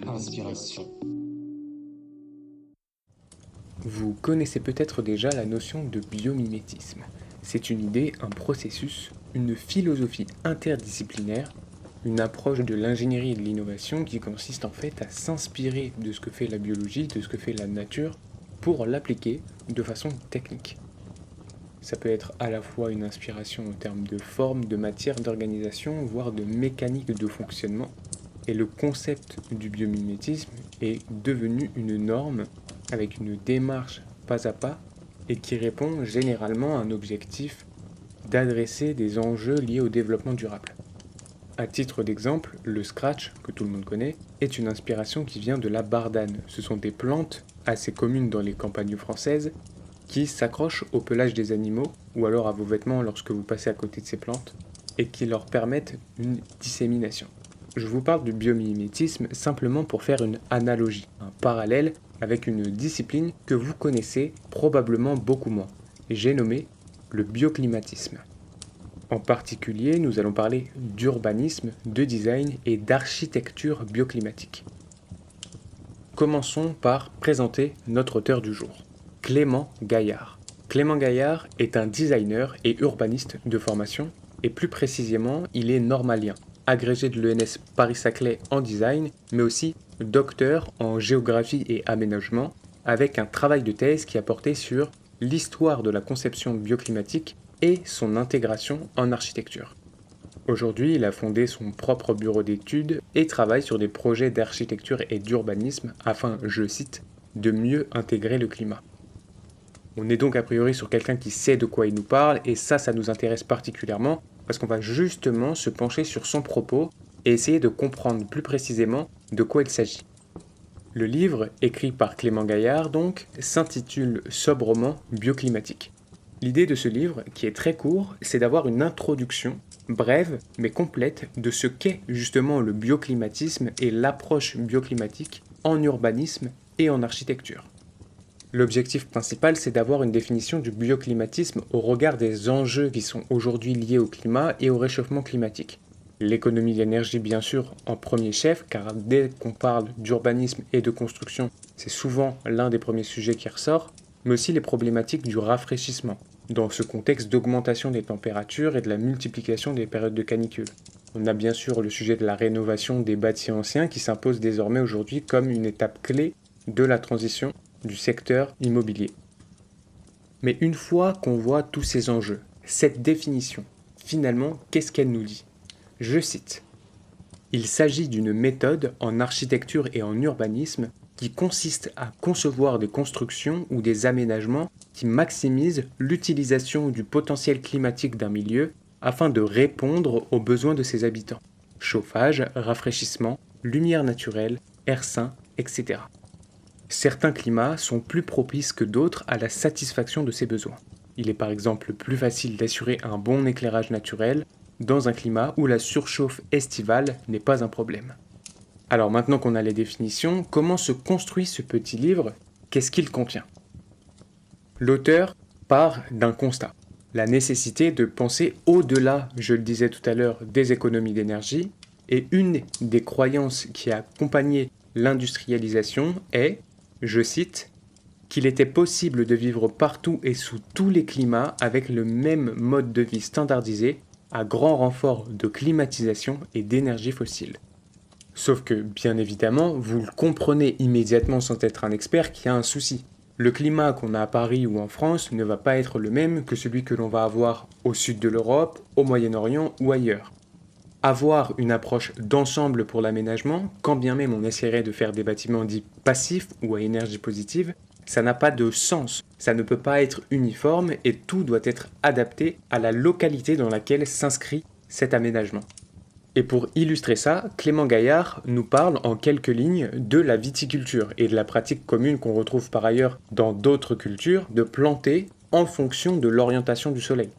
Inspiration. Vous connaissez peut-être déjà la notion de biomimétisme. C'est une idée, un processus, une philosophie interdisciplinaire, une approche de l'ingénierie et de l'innovation qui consiste en fait à s'inspirer de ce que fait la biologie, de ce que fait la nature, pour l'appliquer de façon technique. Ça peut être à la fois une inspiration en termes de forme, de matière, d'organisation, voire de mécanique de fonctionnement. Et le concept du biomimétisme est devenu une norme avec une démarche pas à pas et qui répond généralement à un objectif d'adresser des enjeux liés au développement durable. À titre d'exemple, le scratch, que tout le monde connaît, est une inspiration qui vient de la bardane. Ce sont des plantes assez communes dans les campagnes françaises qui s'accrochent au pelage des animaux ou alors à vos vêtements lorsque vous passez à côté de ces plantes et qui leur permettent une dissémination. Je vous parle du biomimétisme simplement pour faire une analogie, un parallèle avec une discipline que vous connaissez probablement beaucoup moins. J'ai nommé le bioclimatisme. En particulier, nous allons parler d'urbanisme, de design et d'architecture bioclimatique. Commençons par présenter notre auteur du jour, Clément Gaillard. Clément Gaillard est un designer et urbaniste de formation, et plus précisément, il est normalien, agrégé de l'ENS Paris-Saclay en design, mais aussi docteur en géographie et aménagement, avec un travail de thèse qui a porté sur l'histoire de la conception bioclimatique et son intégration en architecture. Aujourd'hui, il a fondé son propre bureau d'études et travaille sur des projets d'architecture et d'urbanisme afin, je cite, de mieux intégrer le climat. On est donc a priori sur quelqu'un qui sait de quoi il nous parle, et ça nous intéresse particulièrement, parce qu'on va justement se pencher sur son propos et essayer de comprendre plus précisément de quoi il s'agit. Le livre, écrit par Clément Gaillard donc, s'intitule sobrement Bioclimatique. L'idée de ce livre, qui est très court, c'est d'avoir une introduction, brève mais complète, de ce qu'est justement le bioclimatisme et l'approche bioclimatique en urbanisme et en architecture. L'objectif principal, c'est d'avoir une définition du bioclimatisme au regard des enjeux qui sont aujourd'hui liés au climat et au réchauffement climatique. L'économie de l'énergie, bien sûr, en premier chef, car dès qu'on parle d'urbanisme et de construction, c'est souvent l'un des premiers sujets qui ressort, mais aussi les problématiques du rafraîchissement, dans ce contexte d'augmentation des températures et de la multiplication des périodes de canicule. On a bien sûr le sujet de la rénovation des bâtis anciens qui s'impose désormais aujourd'hui comme une étape clé de la transition du secteur immobilier. Mais une fois qu'on voit tous ces enjeux, cette définition, finalement, qu'est-ce qu'elle nous dit ? Je cite. Il s'agit d'une méthode en architecture et en urbanisme qui consiste à concevoir des constructions ou des aménagements qui maximisent l'utilisation du potentiel climatique d'un milieu afin de répondre aux besoins de ses habitants. Chauffage, rafraîchissement, lumière naturelle, air sain, etc. Certains climats sont plus propices que d'autres à la satisfaction de ces besoins. Il est par exemple plus facile d'assurer un bon éclairage naturel dans un climat où la surchauffe estivale n'est pas un problème. Alors maintenant qu'on a les définitions, comment se construit ce petit livre ? Qu'est-ce qu'il contient ? L'auteur part d'un constat, la nécessité de penser au-delà, je le disais tout à l'heure, des économies d'énergie, et une des croyances qui a accompagné l'industrialisation est, je cite, qu'il était possible de vivre partout et sous tous les climats avec le même mode de vie standardisé, à grand renfort de climatisation et d'énergie fossile. Sauf que, bien évidemment, vous le comprenez immédiatement sans être un expert qu'il y a un souci. Le climat qu'on a à Paris ou en France ne va pas être le même que celui que l'on va avoir au sud de l'Europe, au Moyen-Orient ou ailleurs. Avoir une approche d'ensemble pour l'aménagement, quand bien même on essaierait de faire des bâtiments dits passifs ou à énergie positive, ça n'a pas de sens, ça ne peut pas être uniforme et tout doit être adapté à la localité dans laquelle s'inscrit cet aménagement. Et pour illustrer ça, Clément Gaillard nous parle en quelques lignes de la viticulture et de la pratique commune qu'on retrouve par ailleurs dans d'autres cultures de planter en fonction de l'orientation du soleil.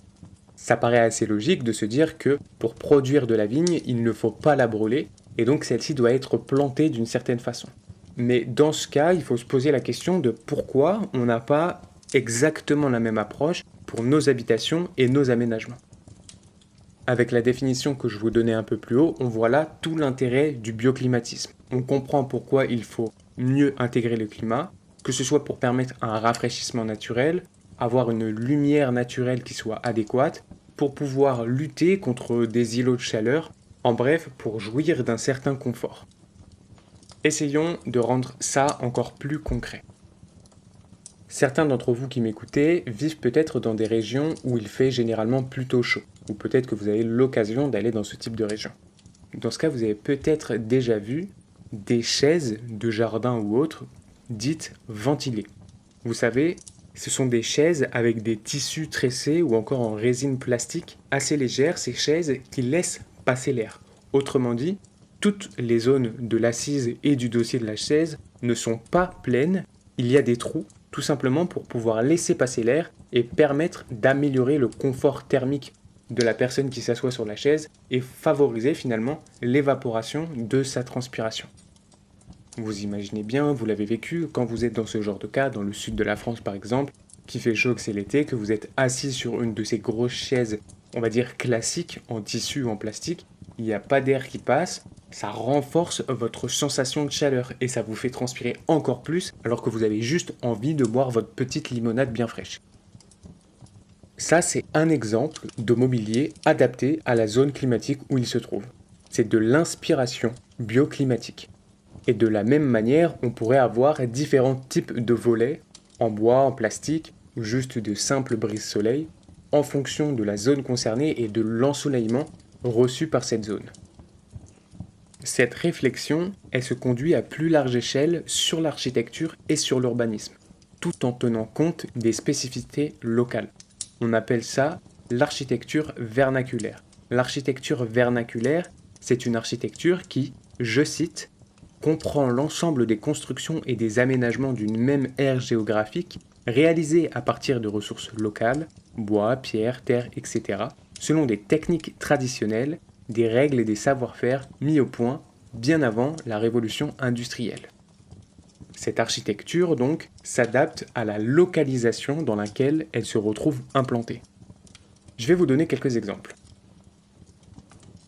Ça paraît assez logique de se dire que pour produire de la vigne, il ne faut pas la brûler et donc celle-ci doit être plantée d'une certaine façon. Mais dans ce cas, il faut se poser la question de pourquoi on n'a pas exactement la même approche pour nos habitations et nos aménagements. Avec la définition que je vous donnais un peu plus haut, on voit là tout l'intérêt du bioclimatisme. On comprend pourquoi il faut mieux intégrer le climat, que ce soit pour permettre un rafraîchissement naturel, avoir une lumière naturelle qui soit adéquate, pour pouvoir lutter contre des îlots de chaleur, en bref, pour jouir d'un certain confort. Essayons de rendre ça encore plus concret. Certains d'entre vous qui m'écoutez vivent peut-être dans des régions où il fait généralement plutôt chaud, ou peut-être que vous avez l'occasion d'aller dans ce type de région. Dans ce cas, vous avez peut-être déjà vu des chaises de jardin ou autres dites ventilées. Vous savez, ce sont des chaises avec des tissus tressés ou encore en résine plastique assez légère, ces chaises qui laissent passer l'air. Autrement dit, toutes les zones de l'assise et du dossier de la chaise ne sont pas pleines, il y a des trous, tout simplement pour pouvoir laisser passer l'air et permettre d'améliorer le confort thermique de la personne qui s'assoit sur la chaise et favoriser finalement l'évaporation de sa transpiration. Vous imaginez bien, vous l'avez vécu, quand vous êtes dans ce genre de cas, dans le sud de la France par exemple, qu'il fait chaud, que c'est l'été, que vous êtes assis sur une de ces grosses chaises, on va dire classiques, en tissu ou en plastique, il n'y a pas d'air qui passe, ça renforce votre sensation de chaleur et ça vous fait transpirer encore plus alors que vous avez juste envie de boire votre petite limonade bien fraîche. Ça, c'est un exemple de mobilier adapté à la zone climatique où il se trouve. C'est de l'inspiration bioclimatique. Et de la même manière, on pourrait avoir différents types de volets, en bois, en plastique, ou juste de simples brise-soleil, en fonction de la zone concernée et de l'ensoleillement reçu par cette zone. Cette réflexion, elle se conduit à plus large échelle sur l'architecture et sur l'urbanisme, tout en tenant compte des spécificités locales. On appelle ça l'architecture vernaculaire. L'architecture vernaculaire, c'est une architecture qui, je cite, comprend l'ensemble des constructions et des aménagements d'une même aire géographique réalisés à partir de ressources locales, bois, pierre, terre, etc., selon des techniques traditionnelles, des règles et des savoir-faire mis au point bien avant la révolution industrielle. Cette architecture, donc, s'adapte à la localisation dans laquelle elle se retrouve implantée. Je vais vous donner quelques exemples.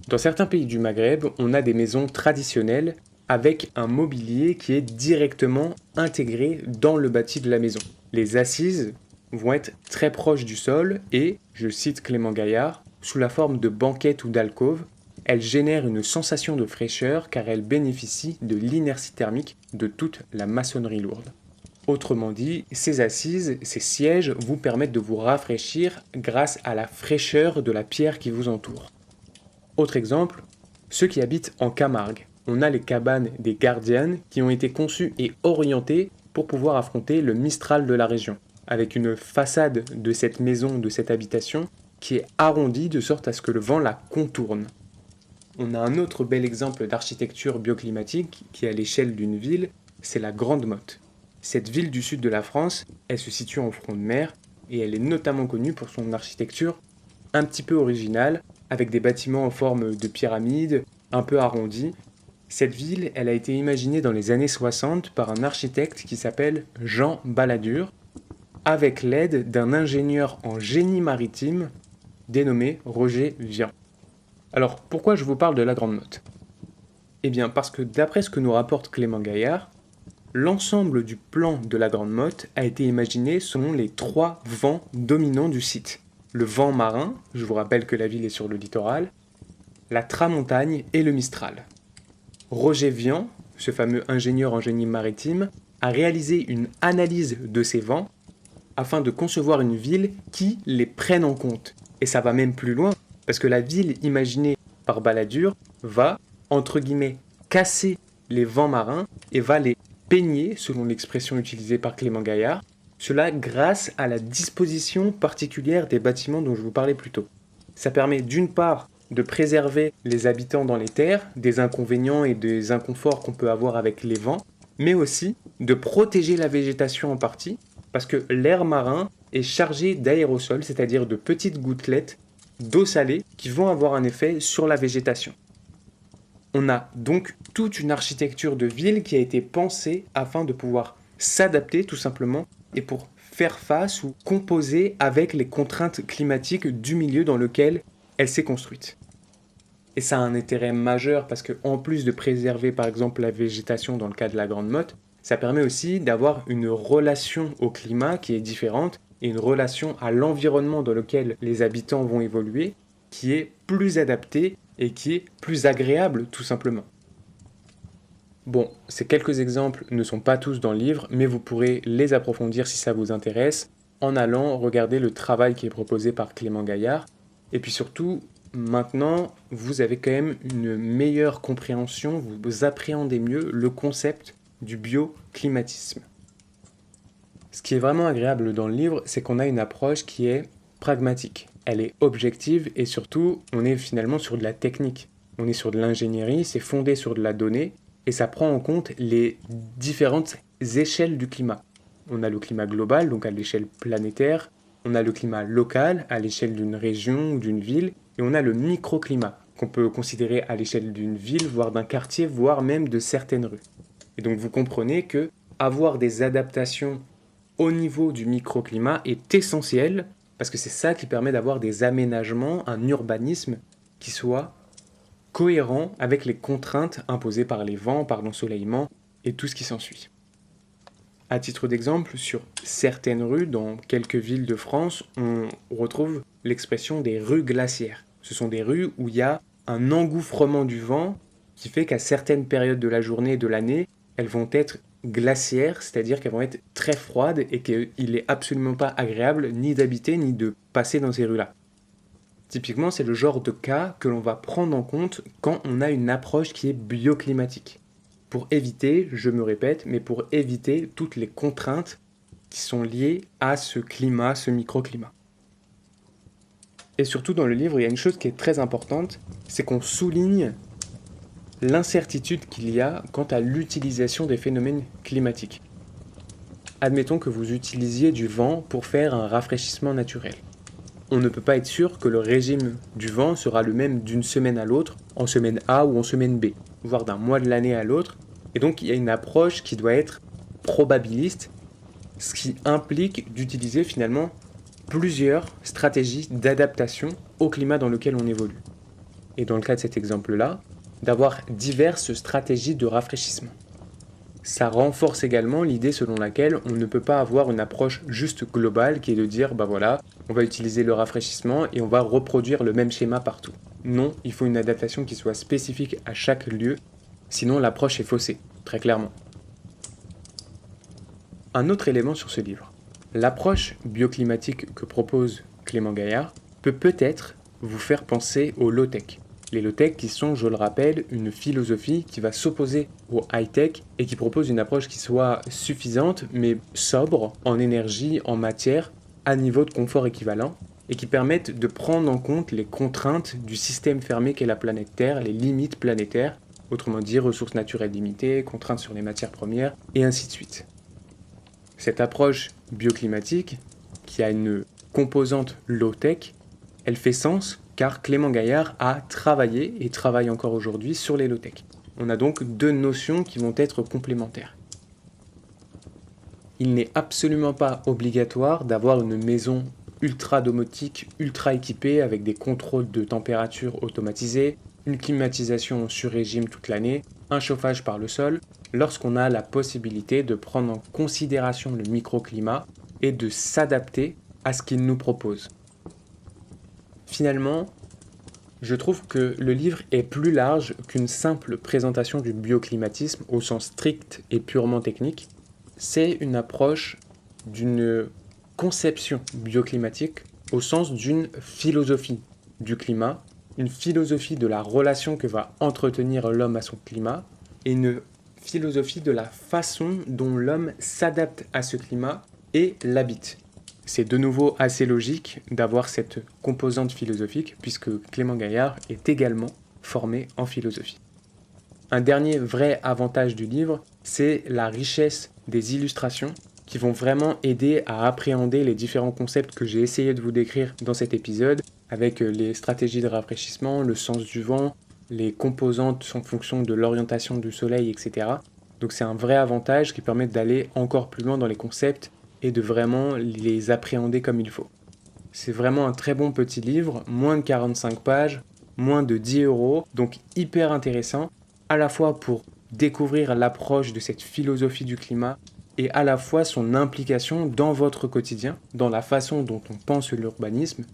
Dans certains pays du Maghreb, on a des maisons traditionnelles avec un mobilier qui est directement intégré dans le bâti de la maison. Les assises vont être très proches du sol et, je cite Clément Gaillard, sous la forme de banquettes ou d'alcôves, elles génèrent une sensation de fraîcheur car elles bénéficient de l'inertie thermique de toute la maçonnerie lourde. Autrement dit, ces assises, ces sièges vous permettent de vous rafraîchir grâce à la fraîcheur de la pierre qui vous entoure. Autre exemple, ceux qui habitent en Camargue. On a les cabanes des gardiennes qui ont été conçues et orientées pour pouvoir affronter le Mistral de la région, avec une façade de cette maison, de cette habitation, qui est arrondie de sorte à ce que le vent la contourne. On a un autre bel exemple d'architecture bioclimatique qui est à l'échelle d'une ville, c'est la Grande Motte. Cette ville du sud de la France, elle se situe en front de mer et elle est notamment connue pour son architecture un petit peu originale, avec des bâtiments en forme de pyramide, un peu arrondis. Cette ville, elle a été imaginée dans les années 60 par un architecte qui s'appelle Jean Balladur, avec l'aide d'un ingénieur en génie maritime dénommé Roger Vian. Alors, pourquoi je vous parle de la Grande Motte ? Eh bien, parce que d'après ce que nous rapporte Clément Gaillard, l'ensemble du plan de la Grande Motte a été imaginé selon les 3 vents dominants du site. Le vent marin, je vous rappelle que la ville est sur le littoral, la tramontagne et le mistral. Roger Vian, ce fameux ingénieur en génie maritime, a réalisé une analyse de ces vents afin de concevoir une ville qui les prenne en compte. Et ça va même plus loin, parce que la ville imaginée par Balladur va, entre guillemets, casser les vents marins et va les peigner, selon l'expression utilisée par Clément Gaillard, cela grâce à la disposition particulière des bâtiments dont je vous parlais plus tôt. Ça permet d'une part de préserver les habitants dans les terres des inconvénients et des inconforts qu'on peut avoir avec les vents, mais aussi de protéger la végétation en partie, parce que l'air marin est chargé d'aérosols, c'est-à-dire de petites gouttelettes d'eau salée qui vont avoir un effet sur la végétation. On a donc toute une architecture de ville qui a été pensée afin de pouvoir s'adapter tout simplement et pour faire face ou composer avec les contraintes climatiques du milieu dans lequel elle s'est construite. Et ça a un intérêt majeur parce qu'en plus de préserver par exemple la végétation dans le cas de la Grande Motte, ça permet aussi d'avoir une relation au climat qui est différente et une relation à l'environnement dans lequel les habitants vont évoluer qui est plus adaptée et qui est plus agréable tout simplement. Bon, ces quelques exemples ne sont pas tous dans le livre, mais vous pourrez les approfondir si ça vous intéresse en allant regarder le travail qui est proposé par Clément Gaillard. Et puis surtout, maintenant, vous avez quand même une meilleure compréhension, vous appréhendez mieux le concept du bioclimatisme. Ce qui est vraiment agréable dans le livre, c'est qu'on a une approche qui est pragmatique. Elle est objective et surtout, on est finalement sur de la technique. On est sur de l'ingénierie, c'est fondé sur de la donnée et ça prend en compte les différentes échelles du climat. On a le climat global, donc à l'échelle planétaire, on a le climat local, à l'échelle d'une région ou d'une ville, et on a le microclimat, qu'on peut considérer à l'échelle d'une ville, voire d'un quartier, voire même de certaines rues. Et donc vous comprenez que avoir des adaptations au niveau du microclimat est essentiel, parce que c'est ça qui permet d'avoir des aménagements, un urbanisme qui soit cohérent avec les contraintes imposées par les vents, par l'ensoleillement et tout ce qui s'ensuit. À titre d'exemple, sur certaines rues, dans quelques villes de France, on retrouve l'expression des rues glaciaires. Ce sont des rues où il y a un engouffrement du vent qui fait qu'à certaines périodes de la journée et de l'année, elles vont être glaciaires, c'est-à-dire qu'elles vont être très froides et qu'il n'est absolument pas agréable ni d'habiter ni de passer dans ces rues-là. Typiquement, c'est le genre de cas que l'on va prendre en compte quand on a une approche qui est bioclimatique. Pour éviter, je me répète, mais pour éviter toutes les contraintes qui sont liées à ce climat, ce microclimat. Et surtout dans le livre, il y a une chose qui est très importante, c'est qu'on souligne l'incertitude qu'il y a quant à l'utilisation des phénomènes climatiques. Admettons que vous utilisiez du vent pour faire un rafraîchissement naturel. On ne peut pas être sûr que le régime du vent sera le même d'une semaine à l'autre, en semaine A ou en semaine B, voire d'un mois de l'année à l'autre. Et donc il y a une approche qui doit être probabiliste, ce qui implique d'utiliser finalement plusieurs stratégies d'adaptation au climat dans lequel on évolue. Et dans le cas de cet exemple-là, d'avoir diverses stratégies de rafraîchissement. Ça renforce également l'idée selon laquelle on ne peut pas avoir une approche juste globale qui est de dire, bah voilà, on va utiliser le rafraîchissement et on va reproduire le même schéma partout. Non, il faut une adaptation qui soit spécifique à chaque lieu, sinon l'approche est faussée, très clairement. Un autre élément sur ce livre. L'approche bioclimatique que propose Clément Gaillard peut peut-être vous faire penser au low-tech. Les low-tech qui sont, je le rappelle, une philosophie qui va s'opposer au high-tech et qui propose une approche qui soit suffisante mais sobre en énergie, en matière, à niveau de confort équivalent et qui permettent de prendre en compte les contraintes du système fermé qu'est la planète Terre, les limites planétaires, autrement dit ressources naturelles limitées, contraintes sur les matières premières et ainsi de suite. Cette approche bioclimatique, qui a une composante low-tech, elle fait sens car Clément Gaillard a travaillé et travaille encore aujourd'hui sur les low-tech. On a donc deux notions qui vont être complémentaires. Il n'est absolument pas obligatoire d'avoir une maison ultra domotique, ultra équipée avec des contrôles de température automatisés, une climatisation sur régime toute l'année, un chauffage par le sol, lorsqu'on a la possibilité de prendre en considération le microclimat et de s'adapter à ce qu'il nous propose. Finalement, je trouve que le livre est plus large qu'une simple présentation du bioclimatisme au sens strict et purement technique. C'est une approche d'une conception bioclimatique au sens d'une philosophie du climat, une philosophie de la relation que va entretenir l'homme à son climat et une philosophie de la façon dont l'homme s'adapte à ce climat et l'habite. C'est de nouveau assez logique d'avoir cette composante philosophique puisque Clément Gaillard est également formé en philosophie. Un dernier vrai avantage du livre, c'est la richesse des illustrations qui vont vraiment aider à appréhender les différents concepts que j'ai essayé de vous décrire dans cet épisode avec les stratégies de rafraîchissement, le sens du vent, les composantes en fonction de l'orientation du soleil, etc. Donc c'est un vrai avantage qui permet d'aller encore plus loin dans les concepts et de vraiment les appréhender comme il faut. C'est vraiment un très bon petit livre, moins de 45 pages, moins de 10 euros, donc hyper intéressant, à la fois pour découvrir l'approche de cette philosophie du climat et à la fois son implication dans votre quotidien, dans la façon dont on pense l'urbanisme.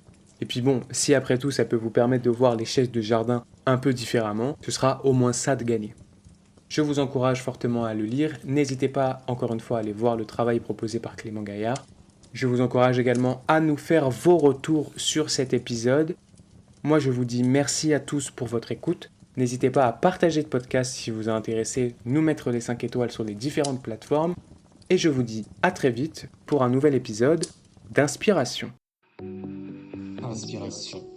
Et puis bon, si après tout ça peut vous permettre de voir les chaises de jardin un peu différemment, ce sera au moins ça de gagner. Je vous encourage fortement à le lire. N'hésitez pas, encore une fois, à aller voir le travail proposé par Clément Gaillard. Je vous encourage également à nous faire vos retours sur cet épisode. Moi, je vous dis merci à tous pour votre écoute. N'hésitez pas à partager le podcast si vous a intéressé, nous mettre les 5 étoiles sur les différentes plateformes. Et je vous dis à très vite pour un nouvel épisode d'Inspiration. Inspiration.